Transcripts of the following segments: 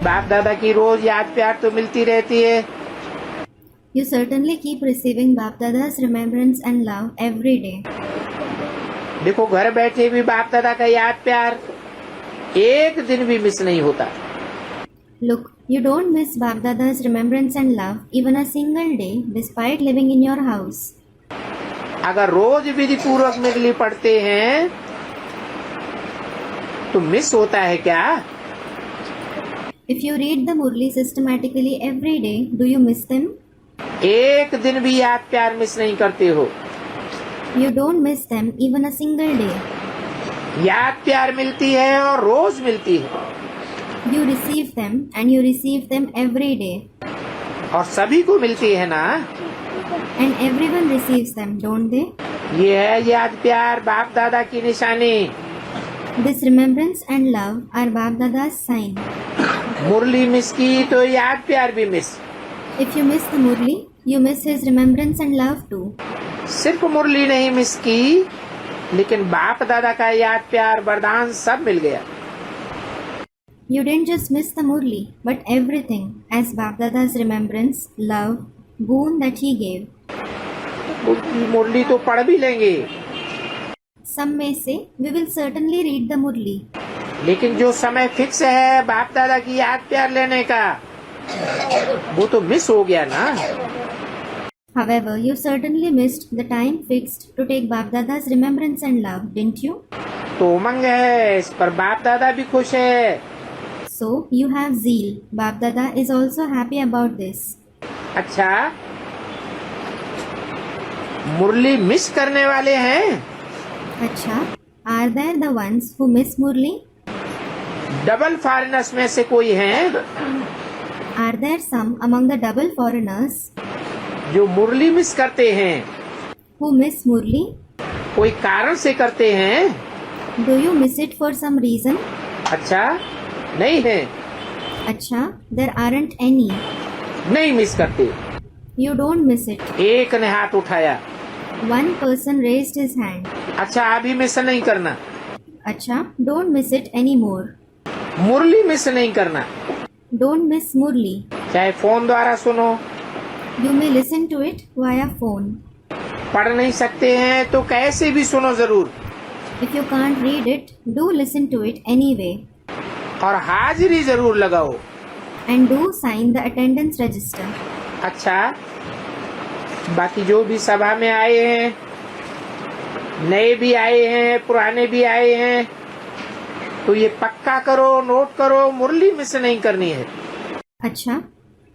बाप दादा की रोज याद प्यार तो मिलती रहती है। You certainly keep receiving Bap Dada's remembrance and love every day. देखो घर बैठे भी बाप दादा का याद प्यार एक दिन भी मिस नहीं होता। Look, you don't miss Bap Dada's remembrance and love even a single day despite living in your house. अगर रोज विधि पूर्वक मुरली पढ़ते हैं तो मिस होता है क्या? If you read the Murli systematically every day, do you miss them? एक दिन भी याद प्यार मिस नहीं करते हो। You don't miss them even a single day. याद प्यार मिलती है और रोज मिलती है You receive them and you receive them every day. और सभी को मिलती है ना। And everyone receives them, don't they? ये है याद प्यार बाप दादा की निशानी। This remembrance and love are Bap Dada's sign. Murli miss की तो याद प्यार भी miss. If you miss the Murli, you miss his remembrance and love too. सिर्फ मुरली नहीं मिस की लेकिन बाप दादा का याद प्यार वरदान सब मिल गया। You didn't just miss the Murli, but everything as Bap Dada's remembrance, love, boon that he gave. मुरली तो पढ़ भी लेंगे Some may say, we will certainly read the Murli. लेकिन जो समय फिक्स है बाप दादा की याद प्यार लेने का वो तो मिस हो गया ना। However, you certainly missed the time fixed to take Bap Dada's remembrance and love, didn't you? तो उमंग है इस पर बाप दादा भी खुश है। So, you have zeal. Bap Dada is also happy about this. अच्छा मुरली मिस करने वाले हैं? Acha, are there the ones who miss Murli? Double foreigners में से कोई हैं Are there some among the double foreigners जो मुरली मिस करते हैं? who miss Murli? कोई कारण से करते हैं? Do you miss it for some reason? अच्छा नहीं है, Acha, there aren't any. नहीं मिस करते। You don't miss it. एक ने हाथ उठाया। One person raised his hand. अच्छा अभी मिस नहीं करना, Acha, don't miss it anymore. Murli miss नहीं करना। Don't miss Murli. चाहे फोन द्वारा सुनो, You may listen to it via phone. पढ़ नहीं सकते हैं तो कैसे भी सुनो जरूर If you can't read it, do listen to it anyway. और हाजिरी जरूर लगाओ। And do sign the attendance register. अच्छा बाकी जो भी सभा में आए हैं, नए भी आए हैं पुराने भी आए हैं, तो ये पक्का करो, नोट करो, मुरली मिस नहीं करनी है। Acha,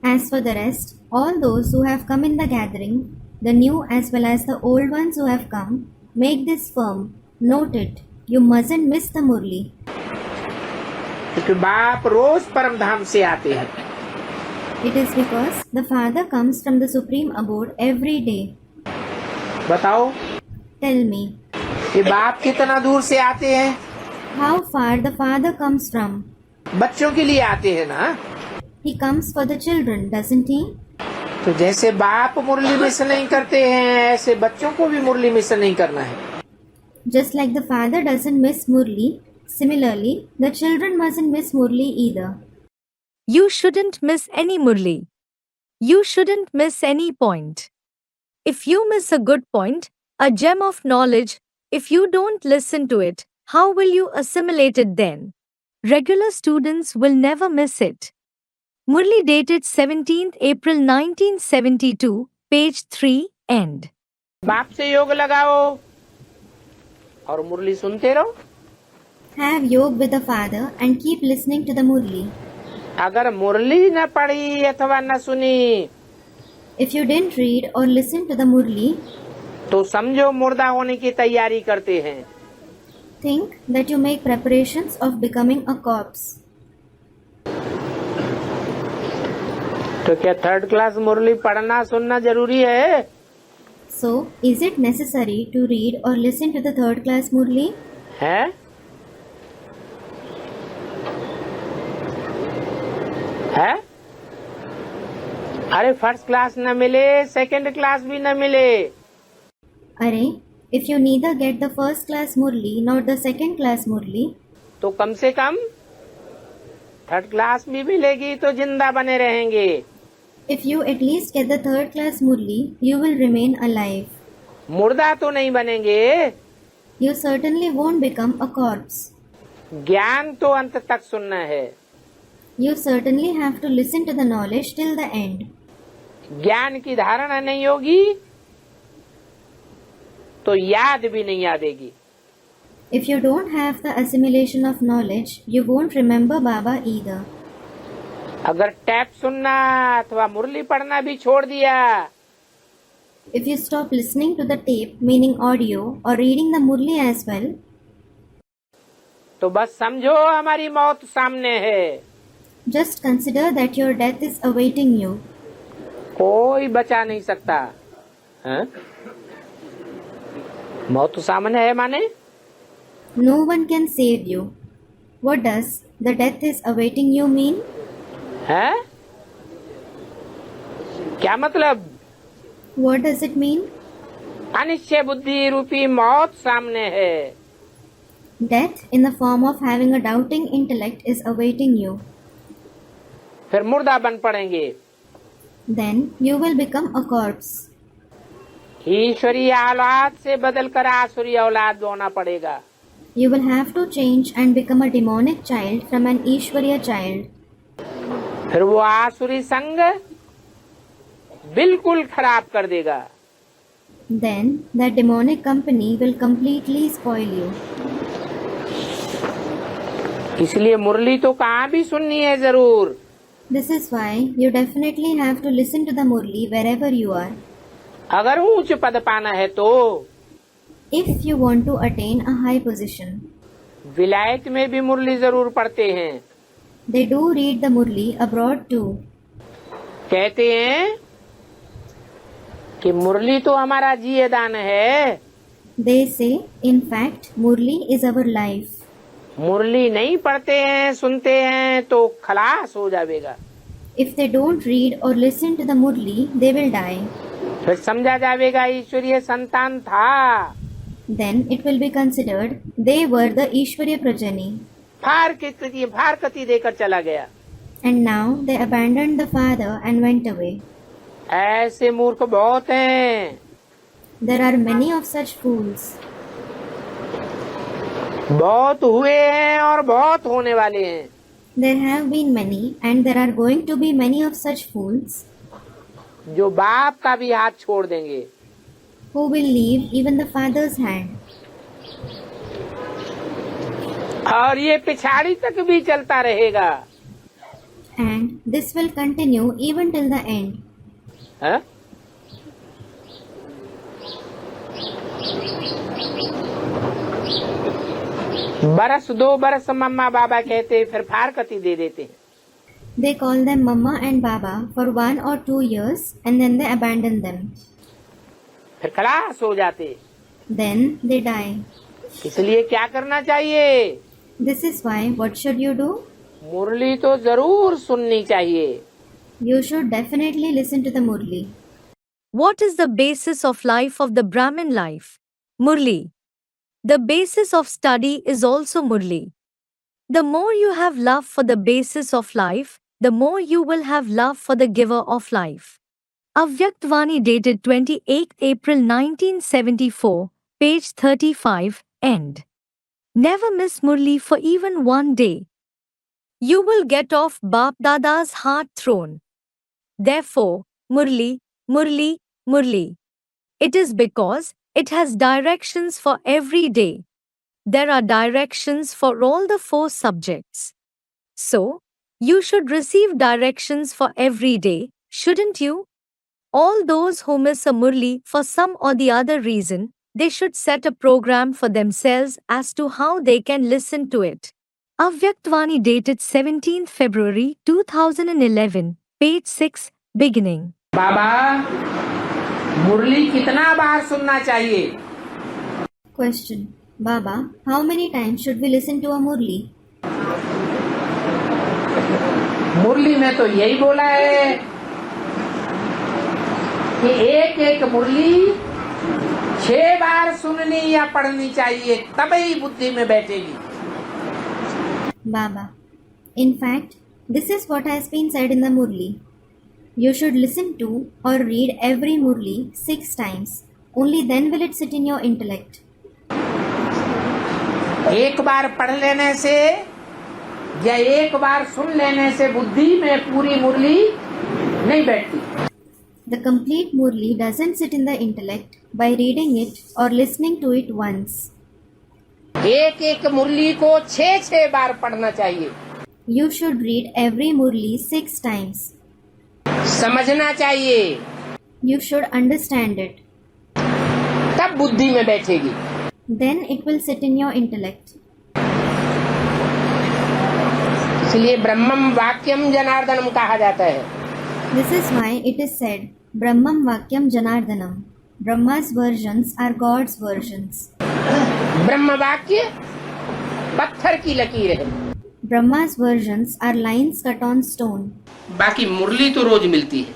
as for the rest, all those who have come in the gathering, the new as well as the old ones who have come, make this firm. Note it. You mustn't miss the Murli. क्योंकि बाप रोज परम धाम से आते हैं। It is because the Father comes from the Supreme Abode every day. बताओ Tell me, ये बाप कितना दूर से आते हैं? how far the Father comes from? बच्चों के लिए आते हैं ना। He comes for the children, doesn't he? तो जैसे बाप मुरली मिस नहीं करते हैं ऐसे बच्चों को भी मुरली मिस नहीं करना है। Just like the Father doesn't miss Murli, similarly, the children mustn't miss Murli either. You shouldn't miss any Murli. You shouldn't miss any point. If you miss a good point, a gem of knowledge, if you don't listen to it, how will you assimilate it then? Regular students will never miss it. Murli dated 17th April 1972, page 3, end. बाप से योग लगाओ और मुरली सुनते रहो। Have yoga with the Father and keep listening to the Murli. अगर मुरली न पढ़ी अथवा न सुनी If you didn't read or listen to the Murli, तो समझो मुर्दा होने की तैयारी करते हैं। think that you make preparations of becoming a corpse. तो क्या थर्ड क्लास मुरली पढ़ना सुनना जरूरी है? So, is it necessary to read or listen to the third class Murli? है? है? अरे फर्स्ट क्लास न मिले, सेकंड क्लास भी न मिले, Arey, if you neither get the first class Murli nor the second class Murli, तो कम से कम थर्ड क्लास भी मिलेगी तो जिंदा बने रहेंगे। If you at least get the third class Murli, you will remain alive. मुर्दा तो नहीं बनेंगे। You certainly won't become a corpse. ज्ञान तो अंत तक सुनना है। You certainly have to listen to the knowledge till the end. ज्ञान की धारणा नहीं होगी तो याद भी नहीं आएगी। If you don't have the assimilation of knowledge, you won't remember Baba either. अगर टैप सुनना अथवा मुरली पढ़ना भी छोड़ दिया If you stop listening to the tape, meaning audio, or reading the Murli as well, तो बस समझो हमारी मौत सामने है। just consider that your death is awaiting you. कोई बचा नहीं सकता है? मौत सामने है माने No one can save you. What does the death is awaiting you mean? है? क्या मतलब? What does it mean? Anishchay बुद्धि रूपी मौत सामने है। Death in the form of having a doubting intellect is awaiting you. फिर मुर्दा बन पड़ेंगे। Then you will become a corpse. ईश्वरीय औलाद से बदलकर आसुरी औलाद होना पड़ेगा। You will have to change and become a demonic child from an Ishwariya child. फिर वो आसुरी संग बिल्कुल खराब कर देगा। Then that demonic company will completely spoil you. इसलिए मुरली तो कहाँ भी सुननी है जरूर। This is why you definitely have to listen to the Murli wherever you are. अगर ऊंच पद पाना है तो If you want to attain a high position, विलायत में भी मुरली जरूर पढ़ते हैं। they do read the Murli abroad too. कहते हैं कि मुरली तो हमारा जिये दान है। They say, in fact, Murli is our life. मुरली नहीं पढ़ते हैं सुनते हैं तो खलास हो जाएगा। If they don't read or listen to the Murli, they will die. फिर समझा जाएगा ईश्वरीय संतान था। Then it will be considered they were the Ishwariya Prajani. फारकती देकर चला गया। And now they abandoned the father and went away. ऐसे मूर्ख बहुत हैं। There are many of such fools. बहुत हुए हैं और बहुत होने वाले हैं। There have been many and there are going to be many of such fools जो बाप का भी हाथ छोड़ देंगे। who will leave even the father's hand. और ये पिछाड़ी तक भी चलता रहेगा। And this will continue even till the end. है? बरस 2 बरस मम्मा बाबा कहते फिर फारकती दे देते हैं। They call them Mama and Baba for 1 or 2 years and then they abandon them. फिर खलास हो जाते। Then they die. इसलिए क्या करना चाहिए? This is why what should you do? मुरली तो जरूर सुननी चाहिए। You should definitely listen to the Murli. What is the basis of life of the Brahmin life? Murli. The basis of study is also Murli. The more you have love for the basis of life, the more you will have love for the giver of life. Avyaktvani dated 28 April 1974, page 35, end. Never miss Murli for even one day. You will get off Bap Dada's heart throne. Therefore, Murli, Murli, Murli. It is because it has directions for every day. There are directions for all the 4 subjects. So, you should receive directions for every day, shouldn't you? All those who miss a Murli for some or the other reason, they should set a program for themselves as to how they can listen to it. Avyaktvani dated 17th February 2011, page 6, beginning. बाबा मुरली कितना बार सुनना चाहिए? Question. Baba, how many times should we listen to a Murli? मुरली में तो यही बोला है कि एक एक मुरली 6 बार सुननी या पढ़नी चाहिए तभी बुद्धि में बैठेगी। Baba. In fact, This is what has been said in the Murli. You should listen to or read every Murli 6 times. Only then will it sit in your intellect. एक बार पढ़ लेने से या एक बार सुन लेने से बुद्धि में पूरी मुरली नहीं बैठती। The complete Murli doesn't sit in the intellect by reading it or listening to it once. एक एक मुरली को 6 बार पढ़ना चाहिए। You should read every Murli 6 times. समझना चाहिए, You should understand it. तब बुद्धि में बैठेगी। Then it will sit in your intellect. इसलिए ब्रह्मम वाक्यम जनार्दनम कहा जाता है। This is why it is said, Brahmam Vakyam Janardhanam. Brahma's versions are God's versions. ब्रह्म वाक्य पत्थर की लकीर है, Brahma's versions are lines cut on stone. बाकी मुरली तो रोज मिलती है।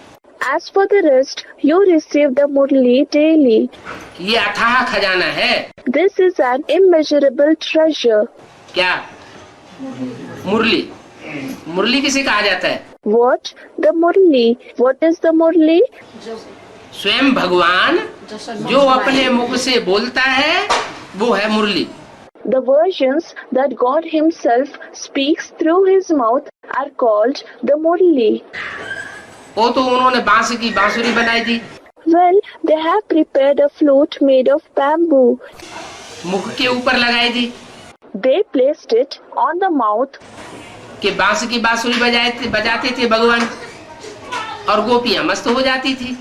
As for the rest, you receive the Murli daily. ये अथाह खजाना है। This is an immeasurable treasure. क्या? मुरली। मुरली किसे कहा जाता है? What? The Murli. What is the Murli? स्वयं भगवान जो अपने मुख से बोलता है वो है मुरली। The versions that God Himself speaks through His mouth are called the Murli. वो तो उन्होंने बांस की बांसुरी बनाई थी, Well, they have prepared a flute made of bamboo. मुख के ऊपर लगाई थी They placed it on the mouth कि बांस की बांसुरी बजाते थे भगवान और गोपियां मस्त हो जाती थी।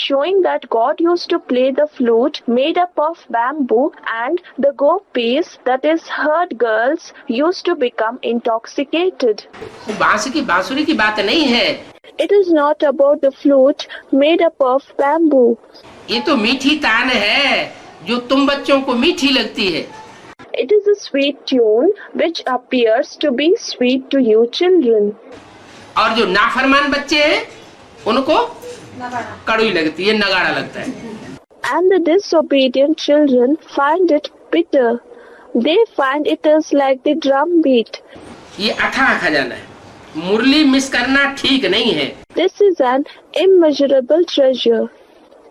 showing that God used to play the flute made up of bamboo and the gopis, that is herd girls, used to become intoxicated. वो बांस की बांसुरी की बात नहीं है, It is not about the flute made up of bamboo. ये तो मीठी तान है जो तुम बच्चों को मीठी लगती है। It is a sweet tune which appears to be sweet to you children. और जो नाफरमान बच्चे हैं उनको कड़वी लगती है, नगाड़ा लगता है। And the disobedient children find it bitter. They find it as like the drum beat. ये अथाह खजाना है, मुरली मिस करना ठीक नहीं है। This is an immeasurable treasure.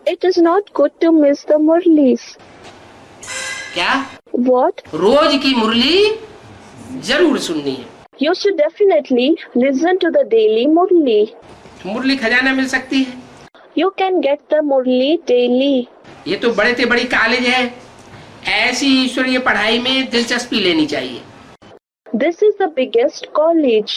It is not good to miss the Murlis. क्या? What? रोज की मुरली जरूर सुननी है। You should definitely listen to the daily Murli. मुरली खजाना मिल सकती है। You can get the Murli daily. ये तो बड़े से बड़ी कॉलेज है, ऐसी ईश्वरीय पढ़ाई में दिलचस्पी लेनी चाहिए। This is the biggest college.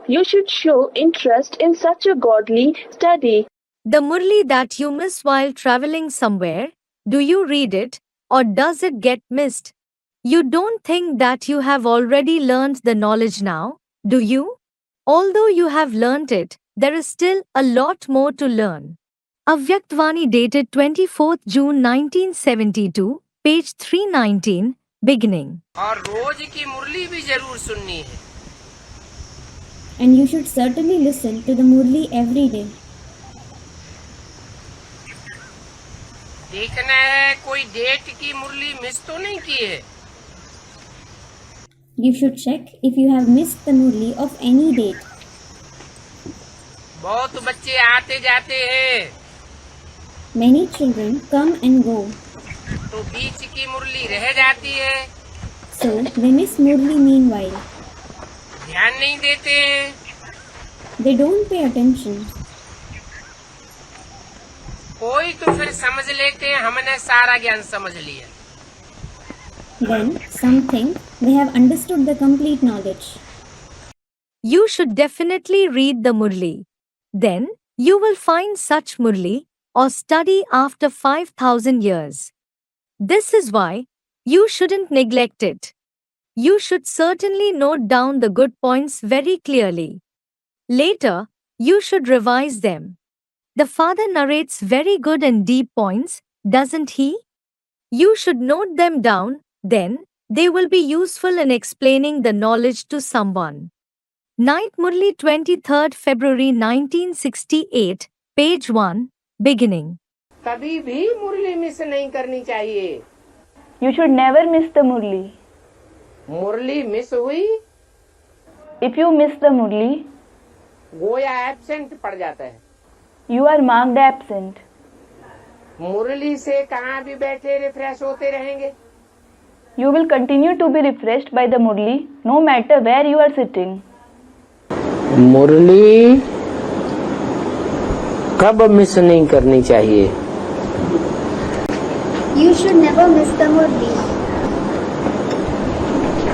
You should show interest in such a godly study. The Murli that you miss while traveling somewhere, do you read it, or does it get missed? You don't think that you have already learned the knowledge now, do you? Although you have learnt it, there is still a lot more to learn. Avyaktvani dated 24th June 1972, page 319, beginning. और रोज की मुरली भी जरूर सुननी है। And you should certainly listen to the Murli every day. देखना है कोई date की मुरली मिस तो नहीं की है। You should check if you have missed the Murli of any date. बहुत बच्चे आते जाते हैं Many children come and go, तो बीच की मुरली रह जाती है, so they miss Murli meanwhile. ध्यान नहीं देते हैं। They don't pay attention. कोई तो फिर समझ लेते हैं हमने सारा ज्ञान समझ लिया। Then some think they have understood the complete knowledge. You should definitely read the Murli. Then, you will find such Murli, or study after 5,000 years. This is why you shouldn't neglect it. You should certainly note down the good points very clearly. Later, you should revise them. The father narrates very good and deep points, doesn't he? You should note them down, then they will be useful in explaining the knowledge to someone. Night Murli 23rd February 1968, page 1, beginning. कभी भी मुरली miss नहीं करनी चाहिए। You should never miss the Murli. Murli miss हुई If you miss the Murli, गोया absent पड़ जाता है। you are marked absent. मुरली से कहाँ भी बैठे रिफ्रेश होते रहेंगे। You will continue to be refreshed by the Murli no matter where you are sitting. मुरली कब मिस नहीं करनी चाहिए। You should never miss the Murli.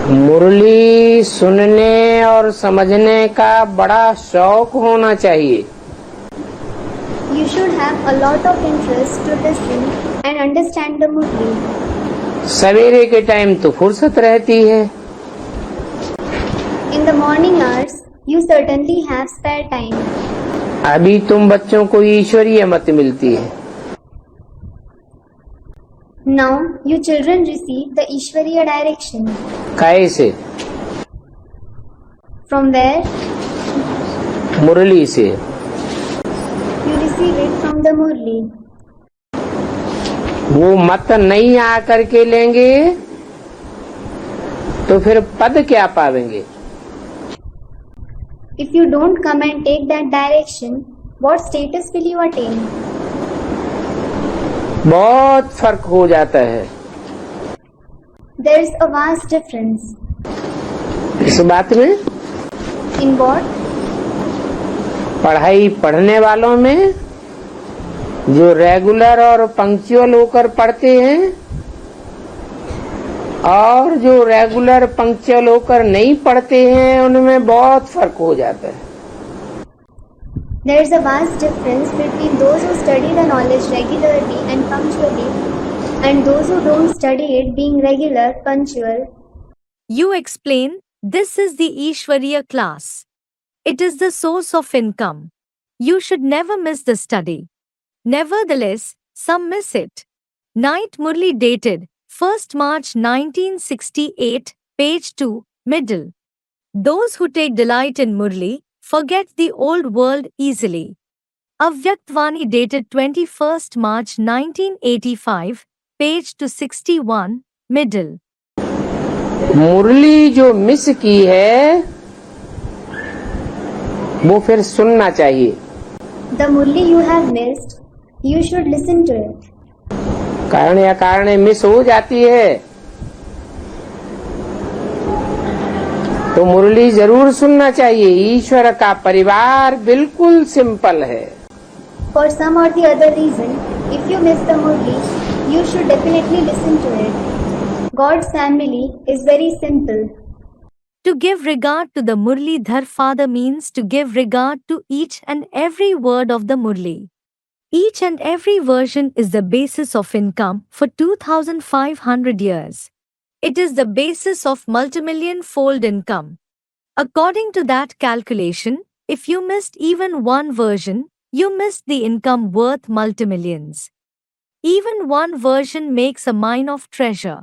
मुरली सुनने और समझने का बड़ा शौक होना चाहिए। You should have a lot of interest to listen and understand the Murli. सवेरे के टाइम तो फुर्सत रहती है। In the morning hours, you certainly have spare time. अभी तुम बच्चों को ईश्वरीय मत मिलती है। Now, you children receive the Ishwariya direction. कैसे? From where? मुरली से। You receive it from the Murli. वो मत नहीं आकर के लेंगे तो फिर पद क्या पावेंगे। If you don't come and take that direction, what status will you attain? बहुत फर्क हो जाता है There's a vast difference. इस बात में। In what? पढ़ाई पढ़ने वालों में जो रेगुलर और पंक्चुअल होकर पढ़ते हैं और जो रेगुलर पंक्चुअल होकर नहीं पढ़ते हैं उनमें बहुत फर्क हो जाता है। There's a vast difference between those who study the knowledge regularly and punctually and those who don't study it being regular, punctual. You explain, this is the Ishwariya class. It is the source of income. You should never miss the study. Nevertheless, some miss it. Night Murli dated 1st March 1968, page 2, middle. Those who take delight in Murli forget the old world easily. Avyaktvani dated 21st March 1985, page 261, middle. मुरली जो miss की है वो फिर सुनना चाहिए। The Murli you have missed, you should listen to it. कारण या कारण मिस हो जाती है तो मुरली जरूर सुनना चाहिए। ईश्वर का परिवार बिल्कुल सिंपल है। For some or the other reason, if you miss the Murli, you should definitely listen to it. God's family is very simple. To give regard to the Murlidhar Father means to give regard to each and every word of the Murli. Each and every version is the basis of income for 2500 years. It is the basis of multimillion-fold income. According to that calculation, if you missed even one version, you missed the income worth multimillions. Even one version makes a mine of treasure.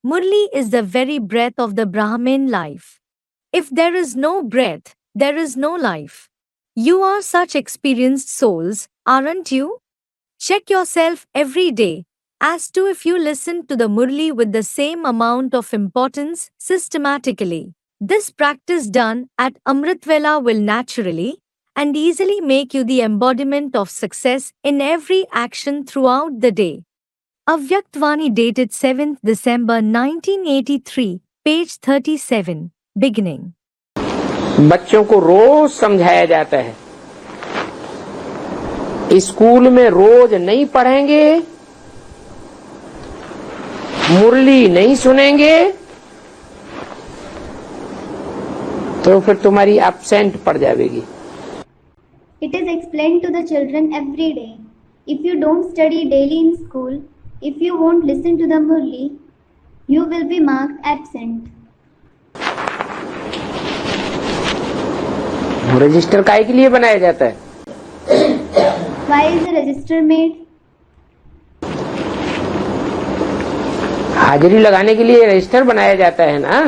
Murli is the very breath of the Brahmin life. If there is no breath, there is no life. You are such experienced souls, aren't you? Check yourself every day as to if you listen to the Murli with the same amount of importance systematically. This practice done at Amritvela will naturally and easily make you the embodiment of success in every action throughout the day. Avyaktvani dated 7th December 1983, page 37, beginning. बच्चों को रोज समझाया जाता है। School में रोज नहीं पढ़ेंगे, मुरली नहीं सुनेंगे तो फिर तुम्हारी एब्सेंट पड़ जाएगी। It is explained to the children every day. If you don't study daily in school, if you won't listen to the Murli, you will be marked absent. Register काहे के लिए बनाया जाता है? Why is the register made? हाजिरी लगाने के लिए रजिस्टर बनाया जाता है ना।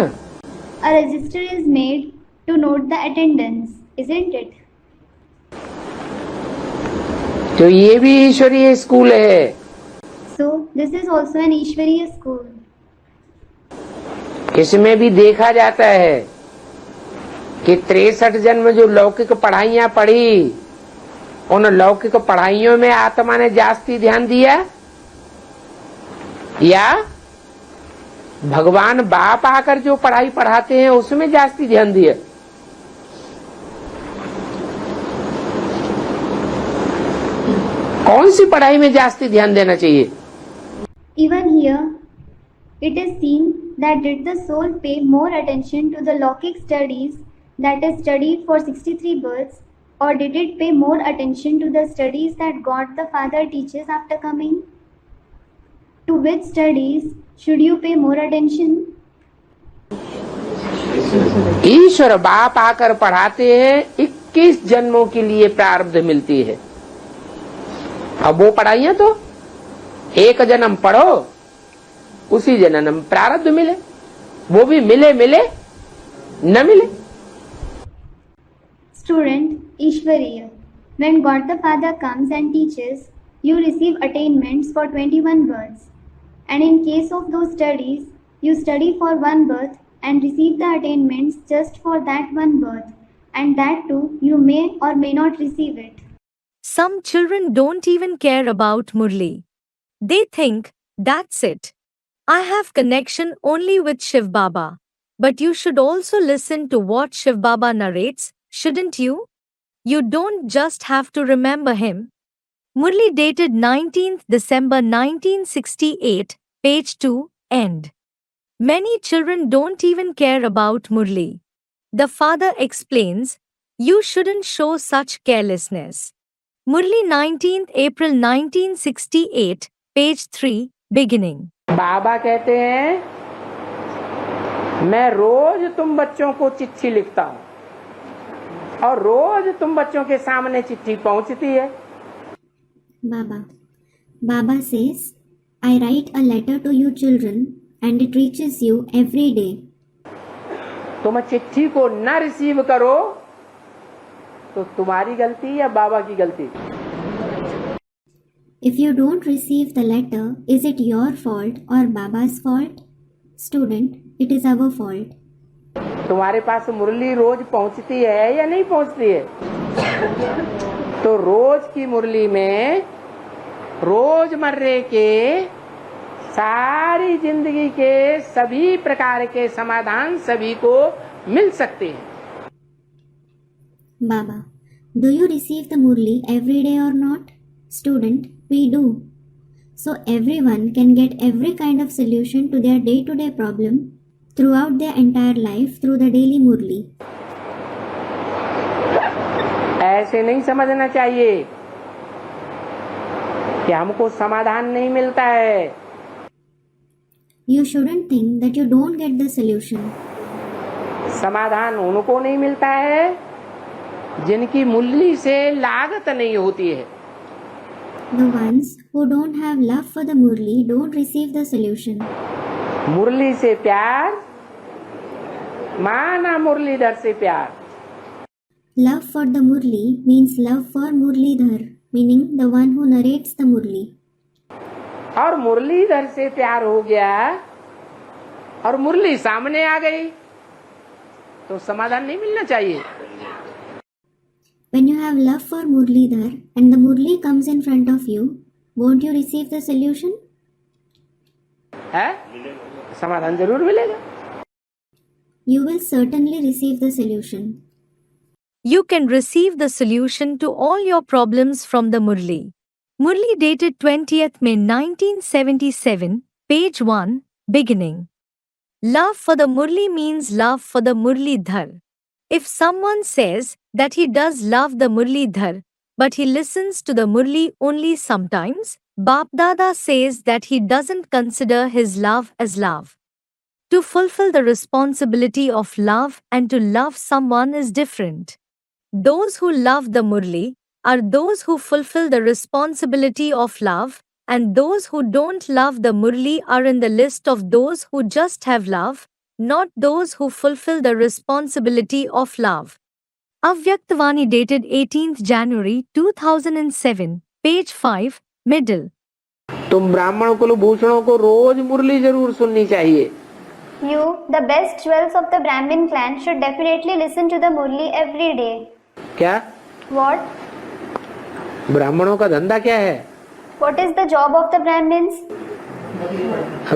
A register is made to note the attendance, isn't it? तो ये भी ईश्वरीय स्कूल है। So, this is also an Ishwariya school. इसमें भी देखा जाता है कि 63 जन्म जो लौकिक पढ़ाइयां पढ़ी, उन लौकिक पढ़ाइयों में आत्मा ने जास्ती ध्यान दिया या भगवान बाप आकर जो पढ़ाई पढ़ाते हैं उसमें जास्ती ध्यान दिया? कौन सी पढ़ाई में जास्ती ध्यान देना चाहिए? Even here, it is seen that did the soul pay more attention to the Lokik studies that is studied for 63 births, or did it pay more attention to the studies that God the Father teaches after coming? To which studies should you pay more attention? ईश्वर बाप आकर पढ़ाते हैं, 21 जन्मों के लिए प्रारब्ध मिलती है। अब वो पढ़ाइयां तो एक जन्म पढ़ो, उसी जन्म प्रारब्ध मिले, वो भी मिले मिले न मिले। Student, Ishwariya. When God the Father comes and teaches, you receive attainments for 21 births. And in case of those studies, you study for one birth and receive the attainments just for that one birth. And that too, you may or may not receive it. Some children don't even care about Murli. They think, that's it. I have connection only with Shiv Baba. But you should also listen to what Shiv Baba narrates, shouldn't you? You don't just have to remember him. Murli dated 19th December 1968, page 2, end. Many children don't even care about Murli. The father explains, you shouldn't show such carelessness. Murli 19th April 1968, page 3, beginning. बाबा कहते हैं, मैं रोज तुम बच्चों को चिट्ठी लिखता हूँ और रोज तुम बच्चों के सामने चिट्ठी पहुंचती है। Baba says, I write a letter to you children and it reaches you every day. तुम चिट्ठी को न रिसीव करो तो तुम्हारी गलती या बाबा की गलती? If you don't receive the letter, is it your fault or Baba's fault? Student, it is our fault. तुम्हारे पास मुरली रोज पहुंचती है या नहीं पहुंचती है? तो रोज की मुरली में रोजमर्रे के सारी जिंदगी के सभी प्रकार के समाधान सभी को मिल सकते हैं। Baba, do you receive the Murli every day or not? Student, we do. So everyone can get every kind of solution to their day-to-day problem throughout their entire life through the daily Murli. ऐसे नहीं समझना चाहिए कि हमको समाधान नहीं मिलता है। You shouldn't think that you don't get the solution. समाधान उनको नहीं मिलता है जिनकी मुरली से लागत नहीं होती है। The ones who don't have love for the Murli don't receive the solution. मुरली से प्यार माना मुरलीधर से प्यार। Love for the Murli means love for Murlidhar, meaning the one who narrates the Murli. और मुरलीधर से प्यार हो गया और मुरली सामने आ गई तो समाधान नहीं मिलना चाहिए। When you have love for Murlidhar and the Murli comes in front of you, won't you receive the solution? है? समाधान जरूर मिलेगा। You will certainly receive the solution. You can receive the solution to all your problems from the Murli. Murli dated 20th May 1977, page 1, beginning. Love for the Murli means love for the Murlidhar. If someone says that he does love the Murlidhar, but he listens to the Murli only sometimes, Bap Dada says that he doesn't consider his love as love. To fulfill the responsibility of love and to love someone is different. Those who love the Murli are those who fulfill the responsibility of love, and those who don't love the Murli are in the list of those who just have love, not those who fulfill the responsibility of love. Avyaktvani dated 18th January 2007, page 5, middle. तुम ब्राह्मण कुलभूषणों को रोज मुरली जरूर सुननी चाहिए, You, the best jewels of the Brahmin clan, should definitely listen to the Murli every day. क्या? What? ब्राह्मणों का धंधा क्या है? What is the job of the Brahmins?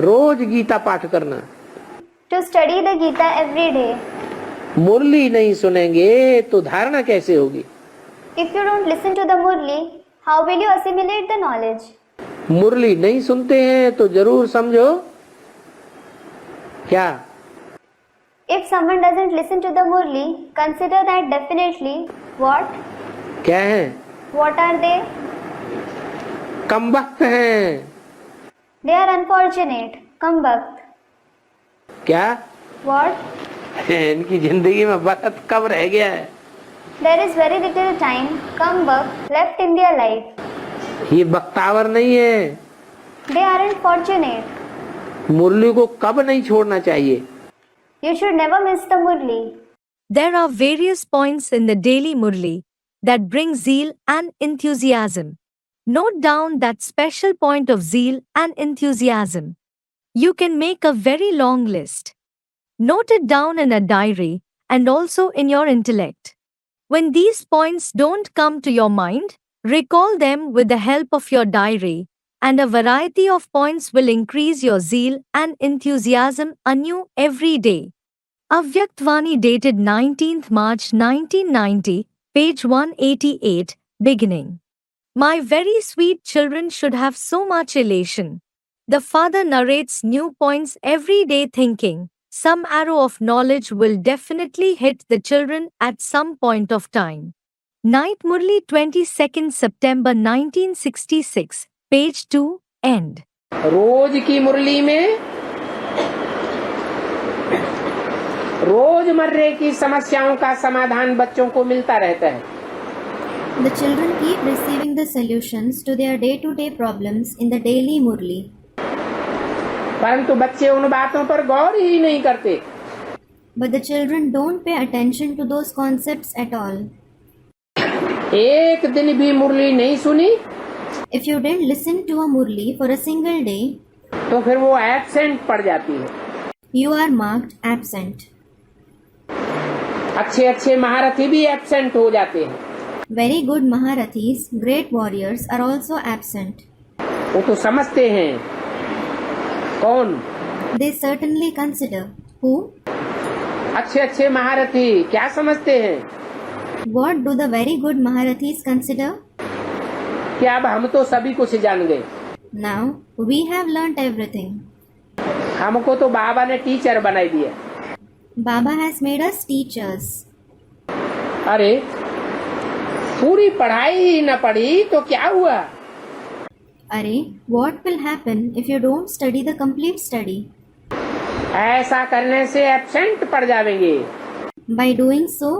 रोज गीता पाठ करना। To study the Gita every day. मुरली नहीं सुनेंगे तो धारणा कैसे होगी? If you don't listen to the Murli, how will you assimilate the knowledge? मुरली नहीं सुनते हैं तो जरूर समझो क्या? If someone doesn't listen to the Murli, consider that definitely. What? क्या है? What are they? कमबख्त हैं। They are unfortunate. Kambakt. क्या? What? इनकी जिंदगी में वक्त कब रह गया है? There is very little time, Kambakt, left in their life. ये बख्तावर नहीं है। They aren't fortunate. मुरली को कब नहीं छोड़ना चाहिए? You should never miss the Murli. There are various points in the daily Murli that bring zeal and enthusiasm. Note down that special point of zeal and enthusiasm. You can make a very long list. Note it down in a diary and also in your intellect. When these points don't come to your mind, recall them with the help of your diary, and a variety of points will increase your zeal and enthusiasm anew every day. Avyaktvani dated 19th March 1990, page 188, beginning. My very sweet children should have so much elation. The father narrates new points every day thinking, some arrow of knowledge will definitely hit the children at some point of time. Night Murli 22nd September 1966, page 2, end. रोज की मुरली में रोजमर्रे की समस्याओं का समाधान बच्चों को मिलता रहता है। The children keep receiving the solutions to their day-to-day problems in the daily Murli. परंतु बच्चे उन बातों पर गौर ही नहीं करते। But the children don't pay attention to those concepts at all. एक दिन भी मुरली नहीं सुनी If you didn't listen to a Murli for a single day, तो फिर वो एब्सेंट पड़ जाती है। you are marked absent. अच्छे अच्छे महारथी भी एब्सेंट हो जाते हैं। Very good Maharathis, great warriors, are also absent. वो तो समझते हैं। कौन? They certainly consider. Who? अच्छे अच्छे महारथी क्या समझते हैं? What do the very good Maharathis consider? कि अब हम तो सभी कुछ जान गए। Now, we have learnt everything. हमको तो बाबा ने टीचर बनाई दिया। Baba has made us teachers. अरे पूरी पढ़ाई ही न पढ़ी तो क्या हुआ? Arey, what will happen if you don't study the complete study? ऐसा करने से एब्सेंट पड़ जाएंगे। By doing so,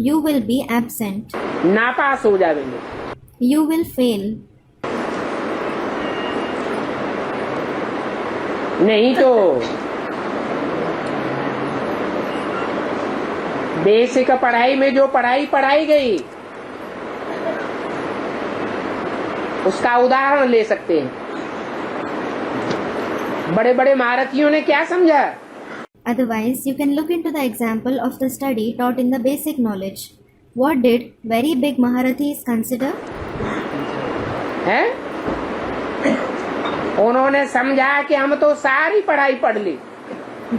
you will be absent. नापास हो जाएंगे। You will fail. नहीं तो बेसिक पढ़ाई में जो पढ़ाई गई उसका उदाहरण ले सकते हैं। बड़े बड़े महारथियों ने क्या समझा? Otherwise, you can look into the example of the study taught in the basic knowledge. What did very big Maharathis consider? है? उन्होंने समझा कि हम तो सारी पढ़ाई पढ़ ली।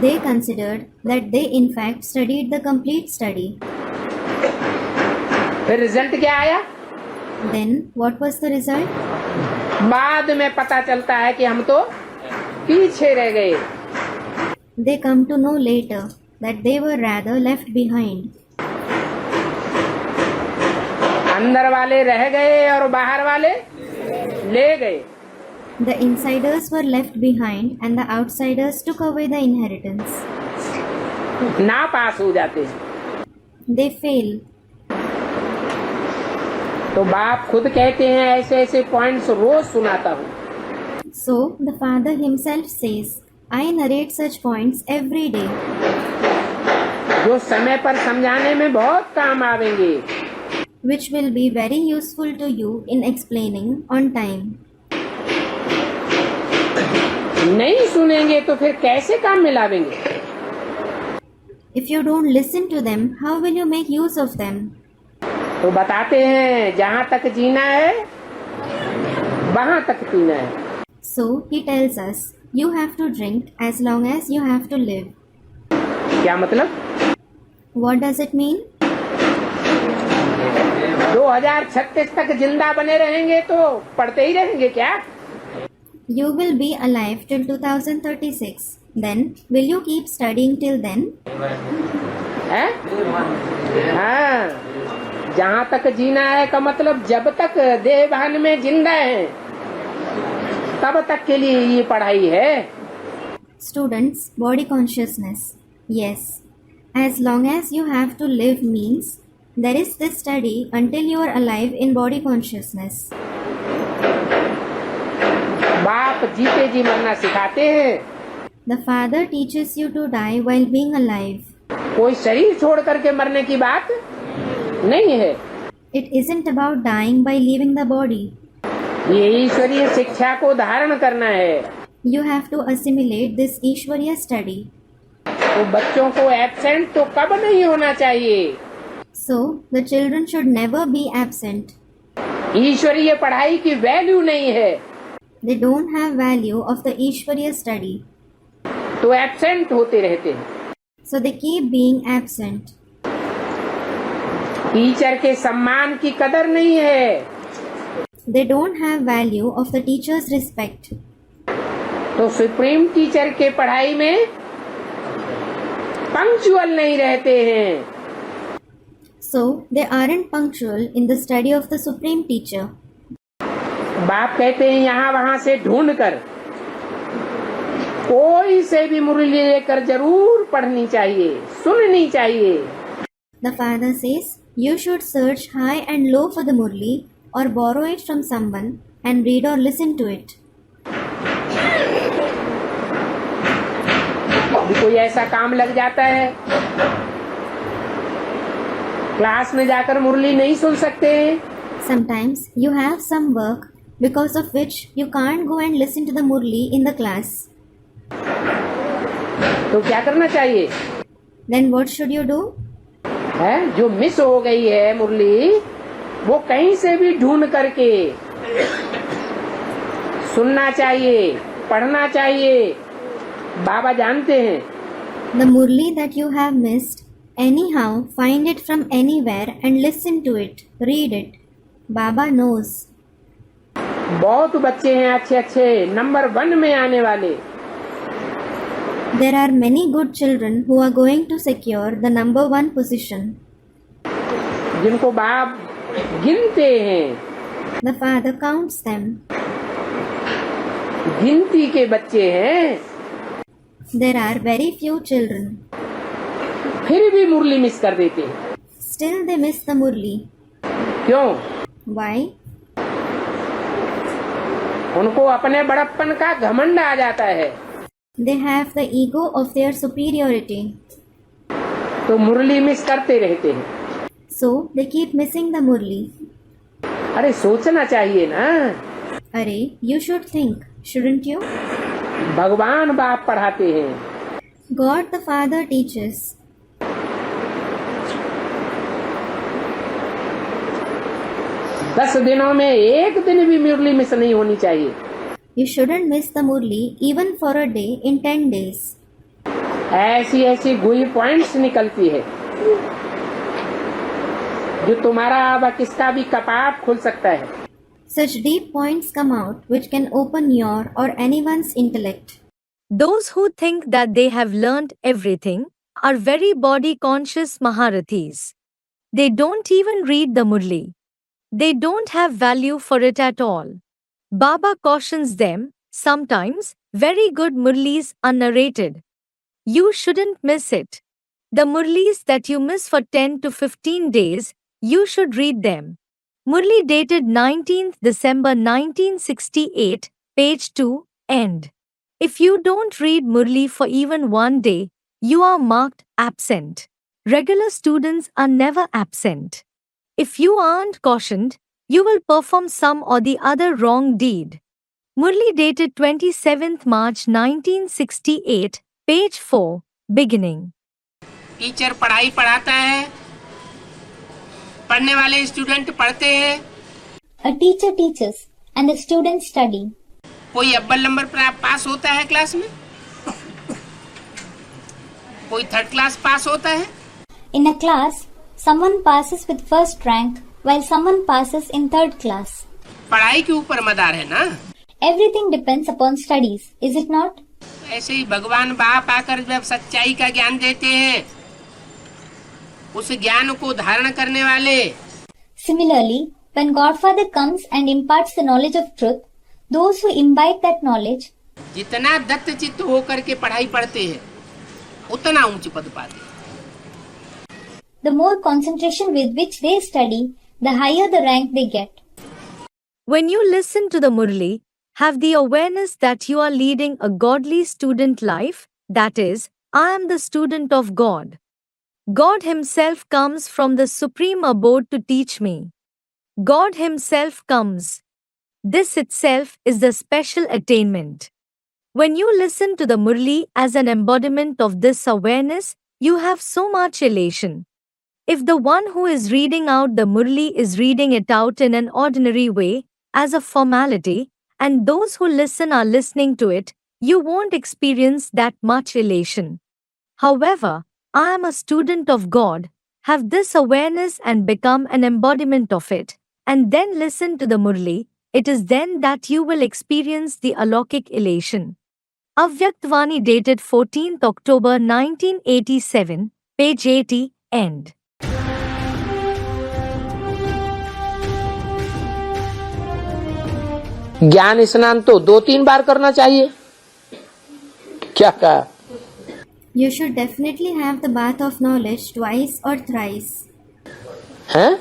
They considered that they in fact studied the complete study. फिर रिजल्ट क्या आया? Then, what was the result? बाद में पता चलता है कि हम तो पीछे रह गए। They come to know later that they were rather left behind. अंदर वाले रह गए और बाहर वाले ले गए। The insiders were left behind and the outsiders took away the inheritance. ना पास हो जाते हैं। They fail. तो बाप खुद कहते हैं ऐसे ऐसे पॉइंट्स रोज सुनाता हूँ। So, the father himself says, I narrate such points every day. जो समय पर समझाने में बहुत काम आवेंगे। Which will be very useful to you in explaining on time. नहीं सुनेंगे तो फिर कैसे काम में लावेंगे? If you don't listen to them, how will you make use of them? तो बताते हैं जहां तक जीना है वहां तक पीना है। So he tells us, you have to drink as long as you have to live. क्या मतलब? What does it mean? 2036 तक जिंदा बने रहेंगे तो पढ़ते ही रहेंगे क्या? You will be alive till 2036. Then, will you keep studying till then? है? हाँ, जहाँ तक जीना है का मतलब जब तक देह भान में जिंदा है तब तक के लिए ये पढ़ाई है। Students, body consciousness. Yes. As long as you have to live means there is this study until you are alive in body consciousness. बाप जीते जी मरना सिखाते हैं। The father teaches you to die while being alive. कोई शरीर छोड़ करके मरने की बात नहीं है। It isn't about dying by leaving the body. ये ईश्वरीय शिक्षा को धारण करना है। You have to assimilate this Ishwariya study. तो बच्चों को एब्सेंट तो कब नहीं होना चाहिए। So, the children should never be absent. ईश्वरीय पढ़ाई की वैल्यू नहीं है They don't have value of the Ishwariya study. तो एब्सेंट होते रहते हैं। So they keep being absent. Teacher के सम्मान की कदर नहीं है They don't have value of the teacher's respect. तो सुप्रीम टीचर के पढ़ाई में पंक्चुअल नहीं रहते हैं। So they aren't punctual in the study of the supreme teacher. बाप कहते हैं यहाँ वहां से ढूंढ कर कोई से भी मुरली लेकर जरूर पढ़नी चाहिए, सुननी चाहिए। The father says, you should search high and low for the murli or borrow it from someone and read or listen to it. अभी कोई ऐसा काम लग जाता है क्लास में जाकर मुरली नहीं सुन सकते। Sometimes you have some work because of which you can't go and listen to the murli in the class. तो क्या करना चाहिए? Then what should you do? है जो मिस हो गई है मुरली वो कहीं से भी ढूंढ करके सुनना चाहिए, पढ़ना चाहिए। बाबा जानते हैं। The murli that you have missed, anyhow find it from anywhere and listen to it, read it. Baba knows. बहुत बच्चे हैं अच्छे अच्छे नंबर 1 में आने वाले। There are many good children who are going to secure the number 1 position. जिनको बाप गिनते हैं। The father counts them. गिनती के बच्चे हैं There are very few children. फिर भी मुरली मिस कर देते हैं। Still they miss the murli. क्यों? Why? उनको अपने बड़प्पन का घमंड आ जाता है। They have the ego of their superiority. तो मुरली मिस करते रहते हैं। So they keep missing the murli. अरे सोचना चाहिए ना। Arey, you should think, shouldn't you? भगवान बाप पढ़ाते हैं। God the Father teaches. दस दिनों में एक दिन भी मुरली मिस नहीं होनी चाहिए। You shouldn't miss the murli even for a day in 10 days. ऐसी ऐसी गुई पॉइंट्स निकलती है जो तुम्हारा व किसका भी कपाट खोल सकता है। Such deep points come out which can open your or anyone's intellect. Those who think that they have learned everything are very body conscious Maharathis. They don't even read the Murli. They don't have value for it at all. Baba cautions them, sometimes very good Murlis are narrated. You shouldn't miss it. The Murlis that you miss for 10 to 15 days, you should read them. Murli dated 19th December 1968, page 2, end. If you don't read Murli for even one day, you are marked absent. Regular students are never absent. If you aren't cautioned, you will perform some or the other wrong deed. Murli dated 27th March 1968, page 4, beginning. Teacher पढ़ाई पढ़ाता है, पढ़ने वाले student पढ़ते हैं, A teacher teaches and the students study. कोई अव्वल number पर पास होता है क्लास में, कोई थर्ड क्लास पास होता है। In a class, someone passes with first rank while someone passes in third class. पढ़ाई के ऊपर मदार है ना। Everything depends upon studies, is it not? ऐसे ही भगवान बाप आकर जब सच्चाई का ज्ञान देते हैं, उस ज्ञान को धारण करने वाले Similarly, when Godfather comes and imparts the knowledge of truth, those who imbibe that knowledge, जितना दत्त चित्त होकर के पढ़ाई पढ़ते हैं, उतना ऊंच पद पाते हैं। the more concentration with which they study, the higher the rank they get. When you listen to the Murli, have the awareness that you are leading a godly student life, that is, I am the student of God. God Himself comes from the supreme abode to teach me. God Himself comes. This itself is the special attainment. When you listen to the Murli as an embodiment of this awareness, you have so much elation. If the one who is reading out the Murli is reading it out in an ordinary way, as a formality, and those who listen are listening to it, you won't experience that much elation. However, I am a student of God, have this awareness and become an embodiment of it, and then listen to the Murli, it is then that you will experience the alokik elation. Avyaktvani dated 14th October 1987, page 80, end. ज्ञान स्नान तो 2-3 बार करना चाहिए। क्या कहा? You should definitely have the bath of knowledge twice or thrice. हैं?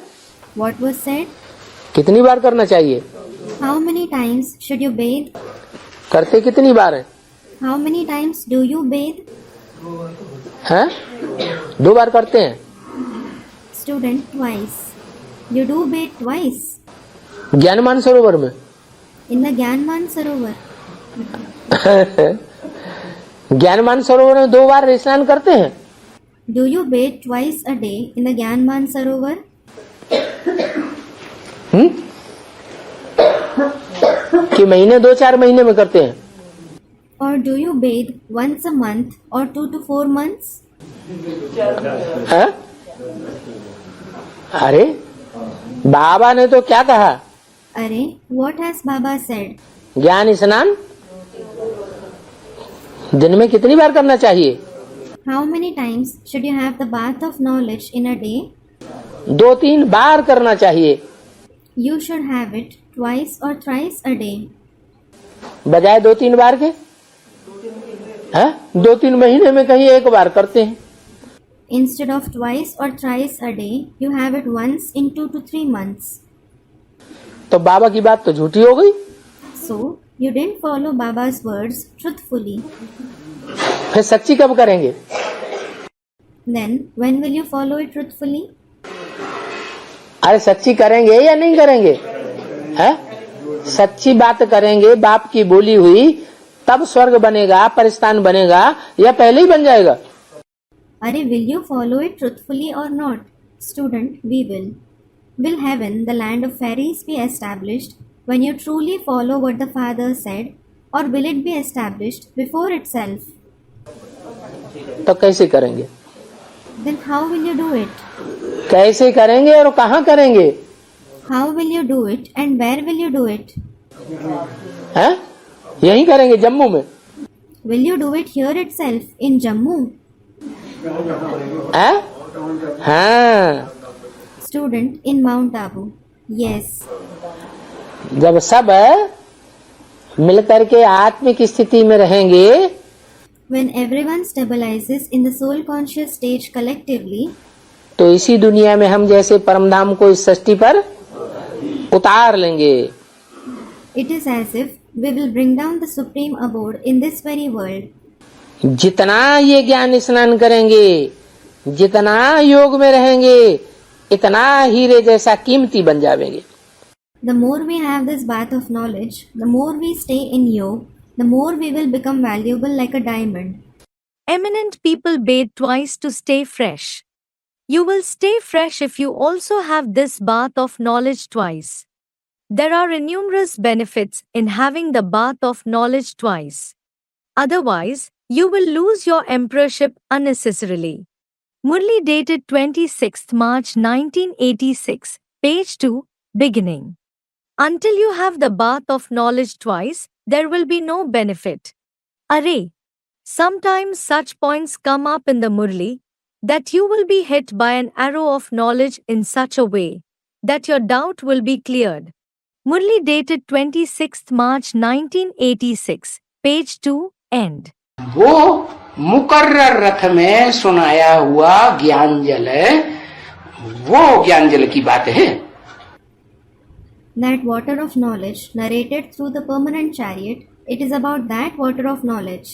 What was said? कितनी बार करना चाहिए? How many times should you bathe? करते कितनी बार है? How many times do you bathe? हैं? 2 बार करते हैं। Student, twice. You do bathe twice. ज्ञानमान सरोवर में In the Gyanman Sarovar. ज्ञानमान सरोवर में 2 बार स्नान करते हैं। Do you bathe twice a day in the Gyanman Sarovar? कि महीने 2-4 महीने में करते हैं? Or do you bathe once a month or 2 to 4 months? हैं? अरे बाबा ने तो क्या कहा? Arey, what has Baba said? ज्ञान स्नान दिन में कितनी बार करना चाहिए? How many times should you have the bath of knowledge in a day? 2-3 बार करना चाहिए, You should have it twice or thrice a day. बजाय 2-3 बार के। हैं? 2-3 महीने में कहीं 1 बार करते हैं। Instead of twice or thrice a day, you have it once in 2 to 3 months. तो बाबा की बात तो झूठी हो गई। So, you didn't follow Baba's words truthfully. फिर सच्ची कब करेंगे? Then, when will you follow it truthfully? अरे सच्ची करेंगे या नहीं करेंगे? हैं? सच्ची बात करेंगे, बाप की बोली हुई, तब स्वर्ग बनेगा, परिस्थान बनेगा, या पहले ही बन जाएगा? Arey, will you follow it truthfully or not? Student, we will. Will heaven, the land of fairies, be established when you truly follow what the Father said, or will it be established before itself? तो कैसे करेंगे? Then how will you do it? कैसे करेंगे और कहाँ करेंगे? How will you do it and where will you do it? हैं? यहीं करेंगे जम्मू में। Will you do it here itself in Jammu? हैं? हाँ। Student, in Mount Abu. Yes. जब सब मिलकर के आत्मिक स्थिति में रहेंगे, When everyone stabilizes in the soul conscious stage collectively, तो इसी दुनिया में हम जैसे परमधाम को इस सृष्टि पर उतार लेंगे। it is as if we will bring down the supreme abode in this very world. जितना ये ज्ञान स्नान करेंगे, जितना योग में रहेंगे, इतना हीरे जैसा कीमती बन जाएंगे। The more we have this bath of knowledge, the more we stay in yoga, the more we will become valuable like a diamond. Eminent people bathe twice to stay fresh. You will stay fresh if you also have this bath of knowledge twice. There are innumerous benefits in having the bath of knowledge twice. Otherwise, you will lose your emperorship unnecessarily. Murli dated 26th March 1986, page 2, beginning. Until you have the bath of knowledge twice, there will be no benefit. Array. Sometimes such points come up in the Murli that you will be hit by an arrow of knowledge in such a way that your doubt will be cleared. Murli dated 26th March 1986, page 2, end. वो मुकर्रर रथ में सुनाया हुआ ज्ञानजल है, वो ज्ञानजल की बात है. That water of knowledge narrated through the permanent chariot, it is about that water of knowledge.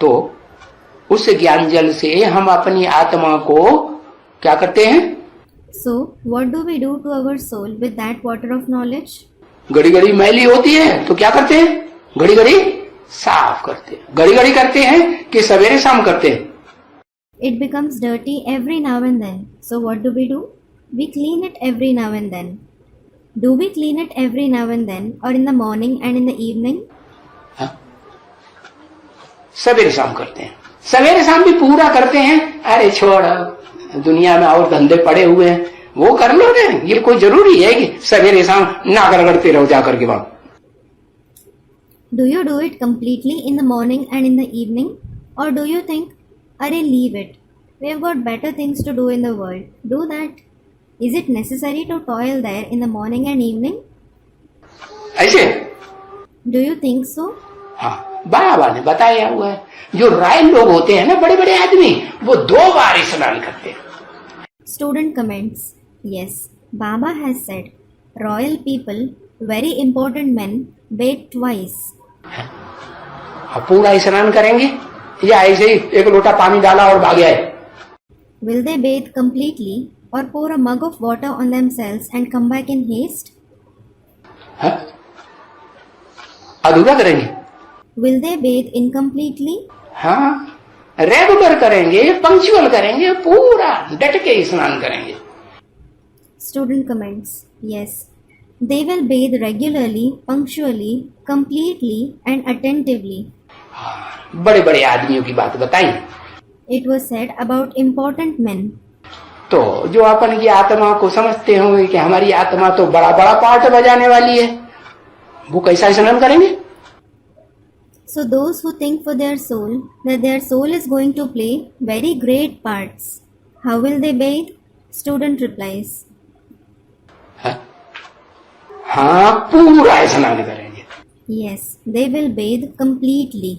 तो उस ज्ञानजल से हम अपनी आत्मा को क्या करते हैं? So, what do we do to our soul with that water of knowledge? घड़ी घड़ी मैली होती है तो क्या करते हैं? घड़ी घड़ी साफ करते हैं. घड़ी घड़ी करते हैं कि सवेरे शाम करते हैं? It becomes dirty every now and then. So, what do? We clean it every now and then. Do we clean it every now and then, or in the morning and in the evening? सवेरे शाम करते हैं. सवेरे शाम भी पूरा करते हैं. अरे छोड़, दुनिया में और धंधे पड़े हुए हैं, वो कर लो ना. ये कोई जरूरी है कि सवेरे शाम नाक रगड़ते रहो जाकर के वहां? Do you do it completely in the morning and in the evening, or do you think, "Arey, leave it. We have got better things to do in the world. Do that." Is it necessary to toil there in the morning and evening? ऐसे? Do you think so? हाँ, बाबा ने बताया हुआ है. जो royal लोग होते हैं ना, बड़े बड़े आदमी, वो 2 बार स्नान करते हैं. Student comments. Yes, Baba has said, royal people, very important men, bathe twice. पूरा स्नान करेंगे या ऐसे ही एक लोटा पानी डाला और भाग गए? Will they bathe completely or pour a mug of water on themselves and come back in haste? अधूरा करेंगे. Will they bathe incompletely? हाँ, रेगुलर करेंगे, पंक्चुअल करेंगे, पूरा डट के स्नान करेंगे. Student comments. Yes, they will bathe regularly, punctually, completely and attentively. बड़े बड़े आदमियों की बात बताई. It was said about important men. तो जो अपन की आत्मा को समझते होंगे कि हमारी आत्मा तो बड़ा बड़ा पार्ट बजाने वाली है, वो कैसा स्नान करेंगे? So those who think for their soul that their soul is going to play very great parts, how will they bathe? Student replies. हाँ, पूरा स्नान करेंगे. Yes, they will bathe completely.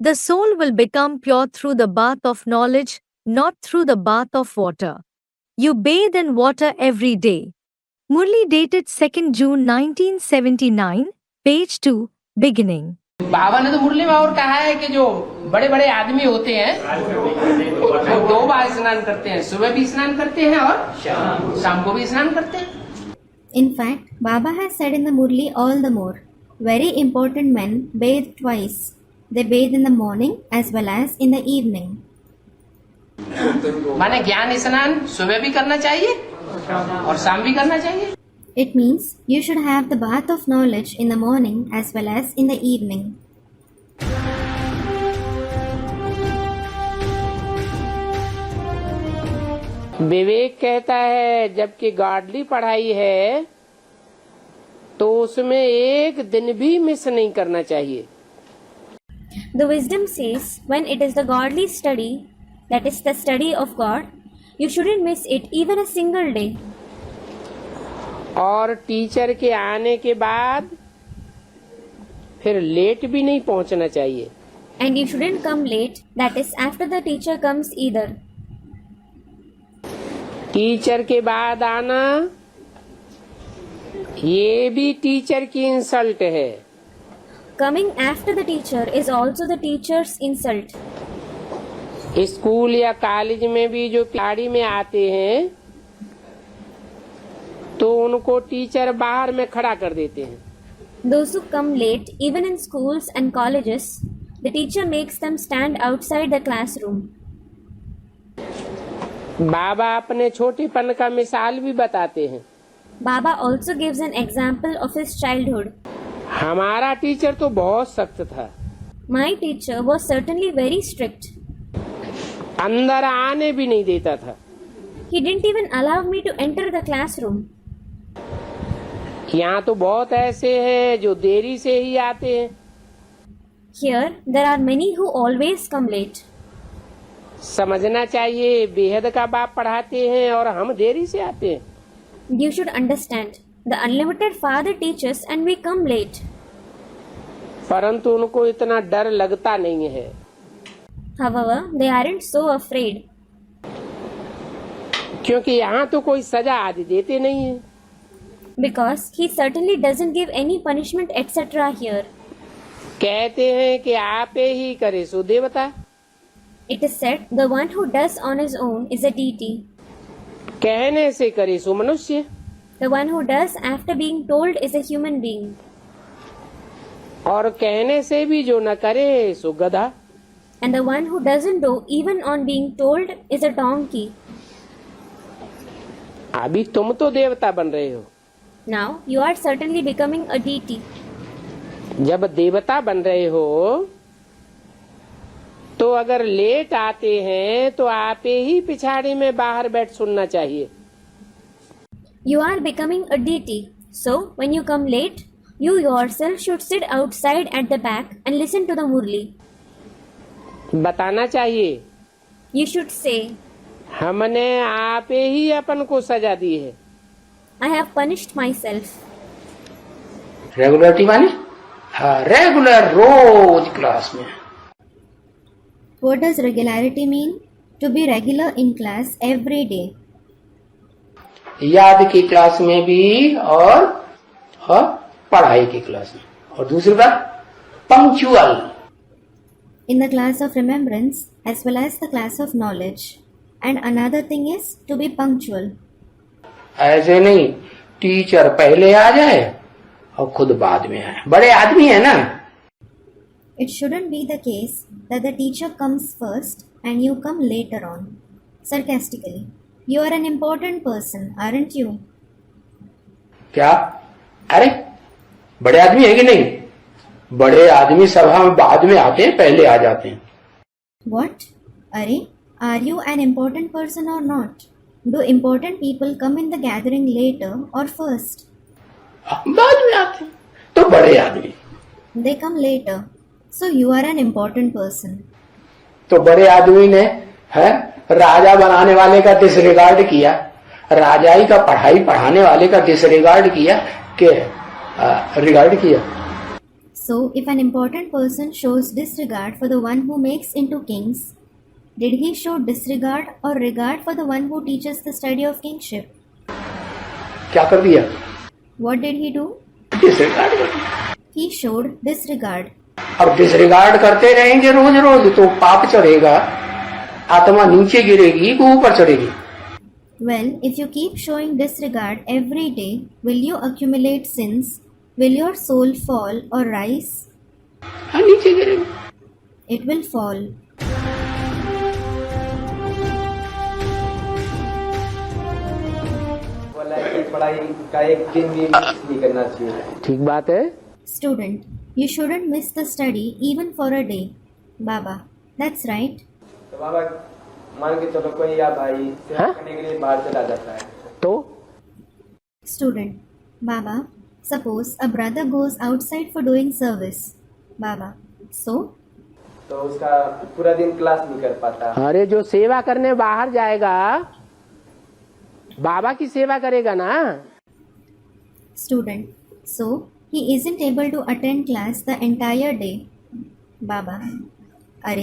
The soul will become pure through the bath of knowledge, not through the bath of water. You bathe in water every day. Murli dated 2nd June 1979, page 2, beginning. बाबा ने तो मुरली में और कहा है कि जो बड़े बड़े आदमी होते हैं वो 2 बार स्नान करते हैं. सुबह भी स्नान करते हैं और शाम को भी स्नान करते हैं. In fact, Baba has said in the Murli all the more, very important men bathe twice. They bathe in the morning as well as in the evening. माने ज्ञान स्नान सुबह भी करना चाहिए और शाम भी करना चाहिए. It means you should have the bath of knowledge in the morning as well as in the evening. विवेक कहता है जबकि गॉडली पढ़ाई है तो उसमें एक दिन भी मिस नहीं करना चाहिए. The wisdom says, when it is the godly study, that is the study of God, you shouldn't miss it even a single day. और टीचर के आने के बाद फिर लेट भी नहीं पहुंचना चाहिए. And you shouldn't come late, that is after the teacher comes either. Teacher के बाद आना ये भी टीचर की इंसल्ट है. Coming after the teacher is also the teacher's insult. School या कॉलेज में भी जो गाड़ी में आते हैं तो उनको टीचर बाहर में खड़ा कर देते हैं. Those who come late, even in schools and colleges, the teacher makes them stand outside the classroom. बाबा अपने छोटेपन का मिसाल भी बताते हैं। Baba also gives an example of his childhood. हमारा टीचर तो बहुत सख्त था, My teacher was certainly very strict. अंदर आने भी नहीं देता था। He didn't even allow me to enter the classroom. यहाँ तो बहुत ऐसे हैं जो देरी से ही आते हैं। Here, there are many who always come late. समझना चाहिए, बेहद का बाप पढ़ाते हैं और हम देरी से आते हैं। You should understand, the unlimited Father teaches and we come late. परंतु उनको इतना डर लगता नहीं है। However, they aren't so afraid क्योंकि यहाँ तो कोई सजा आदि देते नहीं है। because he certainly doesn't give any punishment etc. here. कहते हैं कि आपे ही करे सो देवता। It is said the one who does on his own is a deity. कहने से करे सो मनुष्य। The one who does after being told is a human being. और कहने से भी जो न करे सो गधा। And the one who doesn't do even on being told is a donkey. अभी तुम तो देवता बन रहे हो। Now you are certainly becoming a deity. जब देवता बन रहे हो तो अगर लेट आते हैं तो आपे ही पिछाड़ी में बाहर बैठ सुनना चाहिए। You are becoming a deity. So when you come late, you yourself should sit outside at the back and listen to the Murli. बताना चाहिए, You should say, हमने आपे ही अपन को सजा दी है। I have punished myself. Regularity माने हाँ, regular रोज class में। What does regularity mean? To be regular in class every day. याद की क्लास में भी और पढ़ाई की क्लास में। और दूसरी बात punctual. In the class of remembrance as well as the class of knowledge. And another thing is to be punctual. ऐसे नहीं टीचर पहले आ जाए और खुद बाद में आए। बड़े आदमी है ना। It shouldn't be the case that the teacher comes first and you come later on. Sarcastically, you are an important person, aren't you? क्या? अरे बड़े आदमी है कि नहीं? बड़े आदमी सभा में बाद में आते हैं, पहले आ जाते हैं। What? Are? Are you an important person or not? Do important people come in the gathering later or first? बाद में आते हैं तो बड़े आदमी। They come later. So you are an important person. तो बड़े आदमी ने है राजा बनाने वाले का डिसरिगार्ड किया, राजाई का पढ़ाई पढ़ाने वाले का डिसरिगार्ड किया कि रिगार्ड किया। So if an important person shows disregard for the one who makes into kings, did he show disregard or regard for the one who teaches the study of kingship? क्या कर दिया? What did he do? Disregard कर दिया। He showed disregard. अब disregard करते रहेंगे रोज रोज तो पाप चढ़ेगा, आत्मा नीचे गिरेगी कि ऊपर चढ़ेगी। Well, if you keep showing disregard every day, will you accumulate sins? Will your soul fall or rise? हाँ, नीचे गिरेगी। It will fall. पढ़ाई का एक दिन भी नहीं करना चाहिए। ठीक बात है। Student, you shouldn't miss the study even for a day. Baba, that's right. तो बाबा मान के चलो कोई या भाई सेवा हाँ? करने के लिए बाहर चला जाता है तो Student, Baba, suppose a brother goes outside for doing service. Baba, so? तो उसका पूरा दिन क्लास नहीं कर पाता। अरे जो सेवा करने बाहर जाएगा बाबा की सेवा करेगा ना। Student, so he isn't able to attend class the entire day. Baba, Are,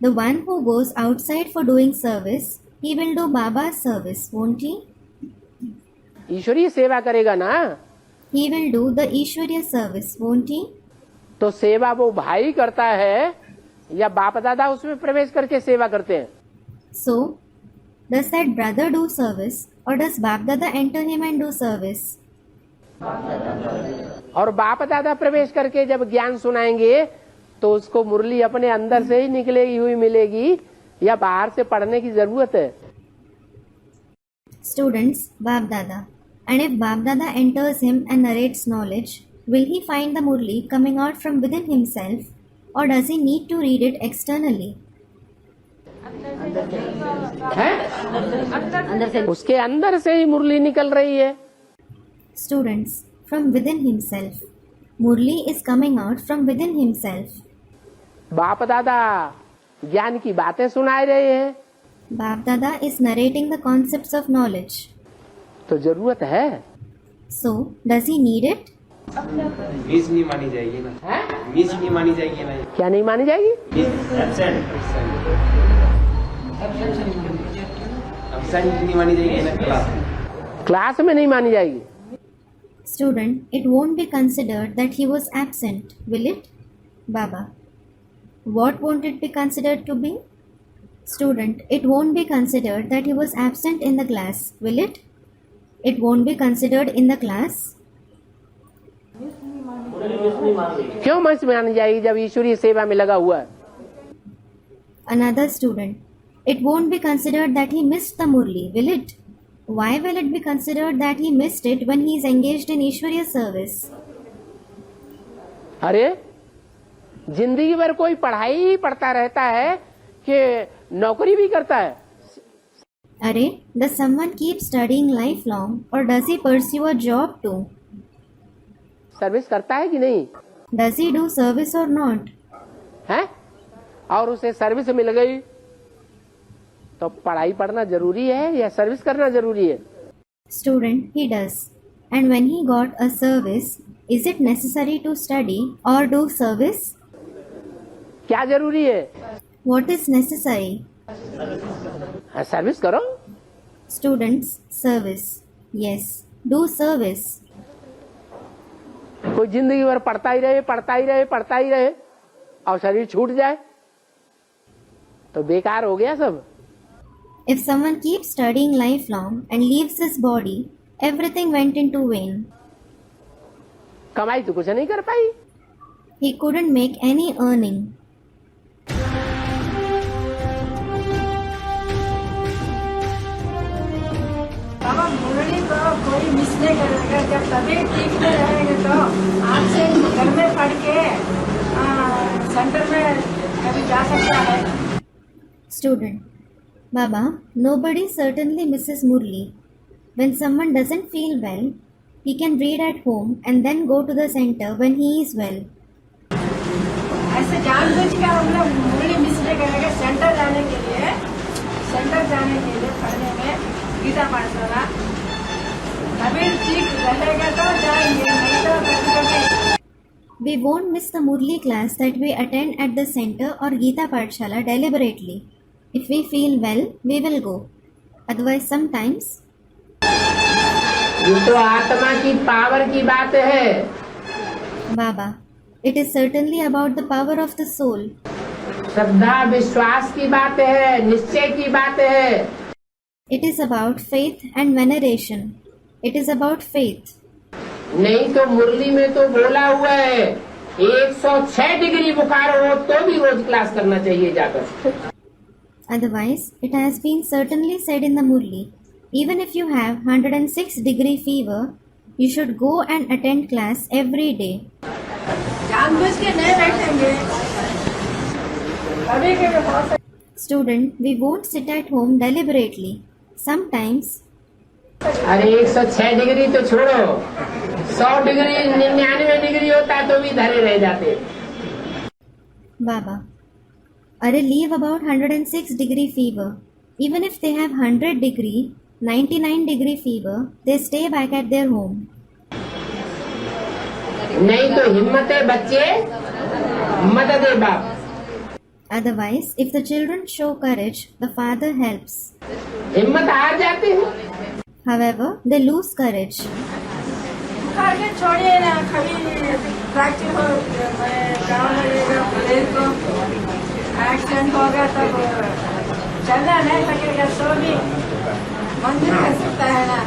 the one who goes outside for doing service, he will do Baba's service, won't he? ईश्वरीय सेवा करेगा ना। He will do the Ishwarya service, won't he? तो सेवा वो भाई करता है या बाप दादा उसमें प्रवेश करके सेवा करते हैं? So, does that brother do service or does Bap Dada enter him and do service? और बाप दादा प्रवेश करके जब ज्ञान सुनाएंगे तो उसको मुरली अपने अंदर से ही निकलेगी हुई मिलेगी या बाहर से पढ़ने की जरूरत है? Students, Bab Dada. And if Bab Dada enters him and narrates knowledge, will he find the Murli coming out from within himself, or does he need to read it externally? है? उसके अंदर से ही मुरली निकल रही है। Students, from within himself. Murli is coming out from within himself. बाप दादा ज्ञान की बातें सुनाए रहे हैं, Bab Dada is narrating the concepts of knowledge. तो जरूरत है। So, does he need it? Miss नहीं मानी जाएगी ना? मिस नहीं मानी जाएगी ना? क्या नहीं मानी जाएगी? एब्सेंट नहीं मानी जाएगी ना क्लास? क्लास में नहीं मानी जाएगी। Student, it won't be considered that he was absent, will it? Baba. What won't it be considered to be? Student, it won't be considered that he was absent in the class, will it? It won't be considered in the class. क्यों miss मानी जाएगी जब ईश्वरीय सेवा में लगा हुआ है? Another student, it won't be considered that he missed the Murli, will it? Why will it be considered that he missed it when he is engaged in Ishwariya service? अरे जिंदगी भर कोई पढ़ाई ही पढ़ता रहता है कि नौकरी भी करता है? Arey, does someone keep studying lifelong or does he pursue a job too? Service करता है कि नहीं? Does he do service or not? है? और उसे सर्विस मिल गई तो पढ़ाई पढ़ना जरूरी है या सर्विस करना जरूरी है? Student, he does. And when he got a service, is it necessary to study or do service? क्या जरूरी है? What is necessary? सर्विस करो। Students, service. Yes, do service. कोई जिंदगी भर पढ़ता ही रहे और शरीर छूट जाए तो बेकार हो गया सब। If someone keeps studying lifelong and leaves his body, everything went into vain. कमाई तो कुछ नहीं कर पाई। He couldn't make any earning. मुरली को कोई मिस नहीं करेगा। जब तबीयत ठीक नहीं रहेगा तो आपसे घर में पढ़ के सेंटर में कभी जा सकता है। Student, Baba, nobody certainly misses Murli. When someone doesn't feel well, he can read at home and then go to the center when he is well. ऐसे जानबूझ कर हम लोग मुरली मिस नहीं करेंगे। सेंटर जाने के लिए पढ़ने में गीता पाठशाला तबीयत ठीक रहेगा तो जाएंगे, नहीं तो कभी-कभी। We won't miss the Murli class that we attend at the center or Gita Pathshala deliberately. If we feel well, we will go. Otherwise, sometimes. ये तो आत्मा की पावर की बात है। Baba, it is certainly about the power of the soul. श्रद्धा विश्वास की बात है, निश्चय की बात है। It is about faith and veneration. It is about faith. नहीं तो मुरली में तो बोला हुआ है 106 डिग्री बुखार हो तो भी रोज क्लास करना चाहिए जाकर। Otherwise, it has been certainly said in the Murli, even if you have 106-degree fever, you should go and attend class every day. जानबूझ के नहीं बैठेंगे। कभी-कभी Student, we won't sit at home deliberately. Sometimes. अरे 106 degree तो छोड़ो, 100 degree 99 degree होता तो भी धरे रह जाते। Baba, Arey, leave about 106-degree fever. Even if they have 100-degree, 99-degree fever, they stay back at their home. नहीं तो हिम्मत है बच्चे, मदद है बाप। Otherwise, if the children show courage, the father helps. हिम्मत हार जाते हैं। However, they lose courage. खाके छोड़िए ना, कभी फ्रैक्चर हो गाँव लगेगा, प्लेन को एक्सीडेंट होगा तब चलना नहीं सकेगा तो भी मंदिर कर सकता है ना,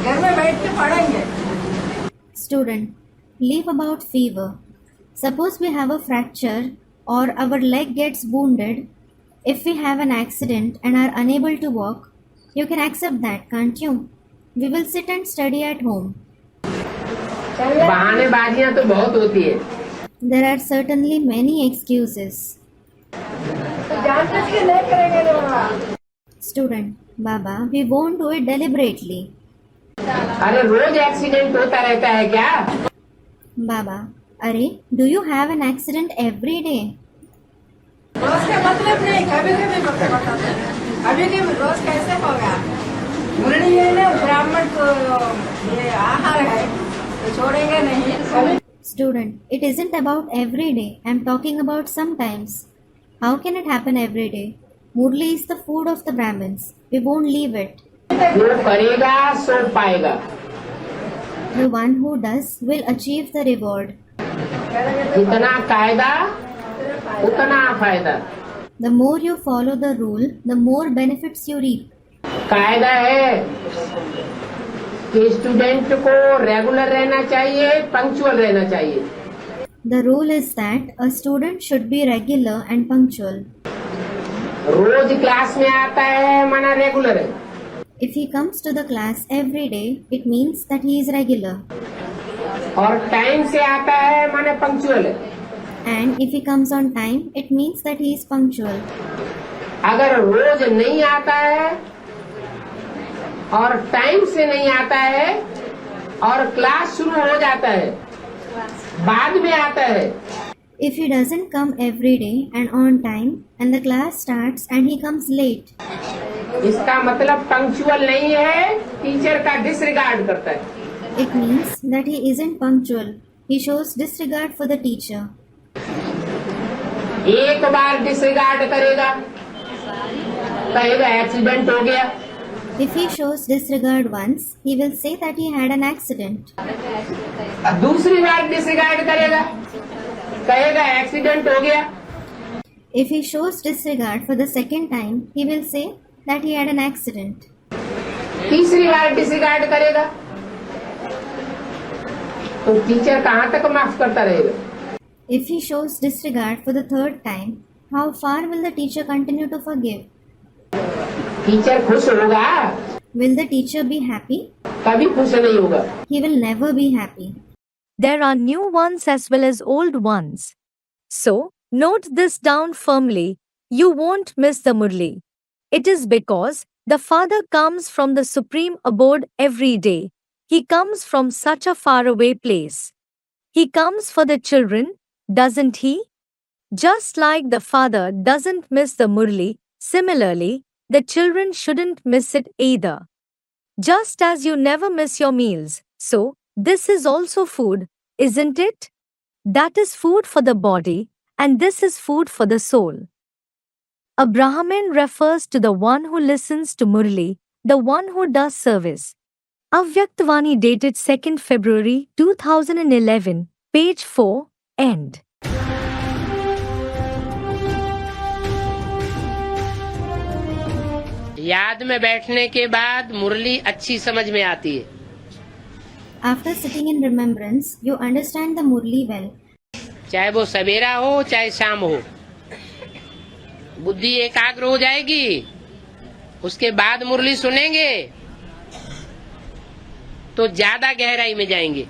घर में बैठ के पढ़ेंगे। Student, leave about fever. Suppose we have a fracture or our leg gets wounded. If we have an accident and are unable to walk, you can accept that, can't you? We will sit and study at home. बहानेबाजियां तो बहुत होती है. There are certainly many excuses. जानबूझ के नहीं करेंगे ना बाबा. Student, Baba, we won't do it deliberately. अरे रोज एक्सीडेंट होता रहता है क्या? Baba, Are, do you have an accident every day? रोज का मतलब नहीं, कभी कभी बताते हैं. अभी के रोज कैसे होगा? मुरली है ना, ब्राह्मण को ये आहार है, तो छोड़ेंगे नहीं. कभी Student, it isn't about every day. I'm talking about sometimes. How can it happen every day? Murli is the food of the Brahmins. We won't leave it. जो करेगा सो पाएगा. The one who does will achieve the reward. जितना कायदा उतना फायदा. The more you follow the rule, the more benefits you reap. कायदा है कि स्टूडेंट को रेगुलर रहना चाहिए, पंक्चुअल रहना चाहिए. The rule is that a student should be regular and punctual. रोज क्लास में आता है माना रेगुलर है. If he comes to the class every day, it means that he is regular. और टाइम से आता है माने पंक्चुअल है. And if he comes on time, it means that he is punctual. अगर रोज नहीं आता है और टाइम से नहीं आता है और क्लास शुरू हो जाता है, बाद में आता है, If he doesn't come every day and on time and the class starts and he comes late, इसका मतलब पंक्चुअल नहीं है, टीचर का डिसरिगार्ड करता है. it means that he isn't punctual. He shows disregard for the teacher. एक बार disregard करेगा, कहेगा एक्सीडेंट हो गया. If he shows disregard once, he will say that he had an accident. दूसरी बार डिसरिगार्ड करेगा, कहेगा एक्सीडेंट हो गया. If he shows disregard for the second time, he will say that he had an accident. तीसरी बार disregard करेगा तो teacher कहाँ तक माफ करता रहेगा? If he shows disregard for the third time, how far will the teacher continue to forgive? Teacher खुश होगा? Will the teacher be happy? कभी खुश नहीं होगा. He will never be happy. There are new ones as well as old ones. So, note this down firmly, you won't miss the Murli. It is because the Father comes from the supreme abode every day. He comes from such a faraway place. He comes for the children, doesn't he? Just like the Father doesn't miss the Murli, similarly, the children shouldn't miss it either. Just as you never miss your meals, so, this is also food, isn't it? That is food for the body, and this is food for the soul. A Brahmin refers to the one who listens to Murli, the one who does service. Avyaktavani dated 2nd February 2011, page 4, end. याद में बैठने के बाद मुरली अच्छी समझ में आती है. After sitting in remembrance, you understand the Murli well. चाहे वो सवेरा हो चाहे शाम हो, बुद्धि एकाग्र हो जाएगी. उसके बाद मुरली सुनेंगे तो ज्यादा गहराई में जाएंगे.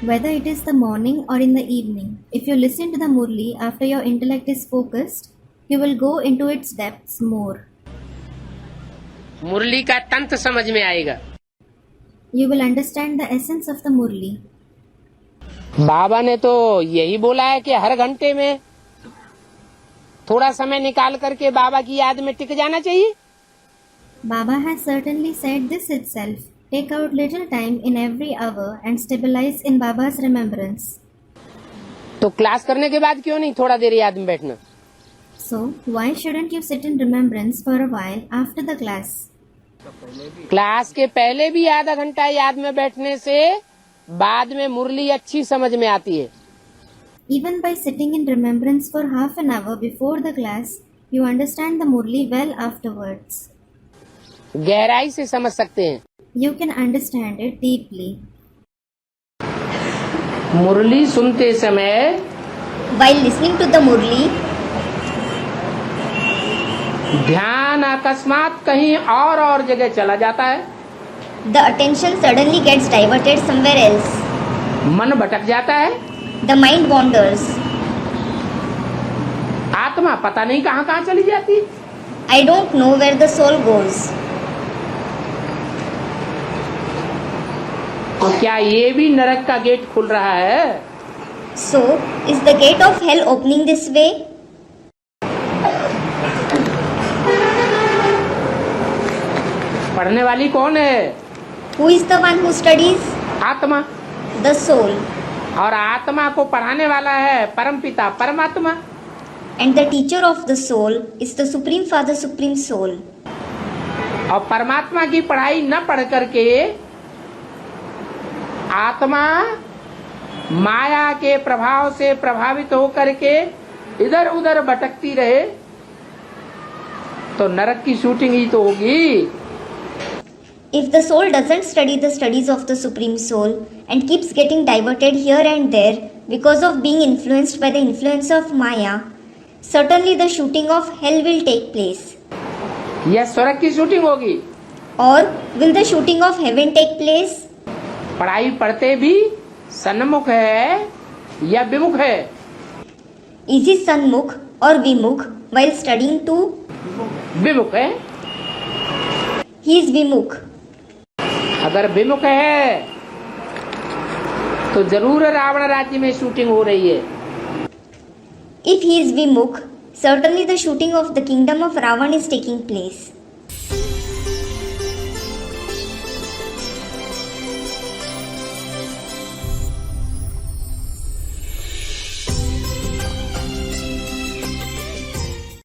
Whether it is the morning or in the evening, if you listen to the Murli after your intellect is focused, you will go into its depths more. मुरली का तंत्र समझ में आएगा. You will understand the essence of the Murli. बाबा ने तो यही बोला है कि हर घंटे में थोड़ा समय निकाल करके बाबा की याद में टिक जाना चाहिए. Baba has certainly said this itself. Take out little time in every hour and stabilize in Baba's remembrance. तो क्लास करने के बाद क्यों नहीं थोड़ा देर याद में बैठना? So, why shouldn't you sit in remembrance for a while after the class? Class के पहले भी आधा घंटा याद में बैठने से बाद में मुरली अच्छी समझ में आती है. Even by sitting in remembrance for half an hour before the class, you understand the Murli well afterwards. गहराई से समझ सकते हैं. You can understand it deeply. मुरली सुनते समय While listening to the Murli, ध्यान अकस्मात कहीं और जगह चला जाता है, the attention suddenly gets diverted somewhere else. मन भटक जाता है, The mind wanders. आत्मा पता नहीं कहाँ कहाँ चली जाती। I don't know where the soul goes. तो क्या ये भी नरक का गेट खुल रहा है? So, is the gate of hell opening this way? पढ़ने वाली कौन है? Who is the one who studies? आत्मा। The soul. और आत्मा को पढ़ाने वाला है परमपिता परमात्मा। And the teacher of the soul is the Supreme Father, Supreme Soul. और परमात्मा की पढ़ाई न पढ़ करके आत्मा माया के प्रभाव से प्रभावित होकर के इधर उधर भटकती रहे तो नरक की शूटिंग ही तो होगी। If the soul doesn't study the studies of the Supreme Soul and keeps getting diverted here and there because of being influenced by the influence of Maya, certainly the shooting of hell will take place. यह स्वर्ग की shooting होगी। Or will the shooting of heaven take place? पढ़ाई पढ़ते भी सन्मुख है या विमुख है? Is he Sanmukh or Vimukh while studying too? विमुख है। He is Vimukh. अगर विमुख है तो जरूर रावण राज्य में शूटिंग हो रही है। If he is Vimukh, certainly the shooting of the kingdom of Ravan is taking place.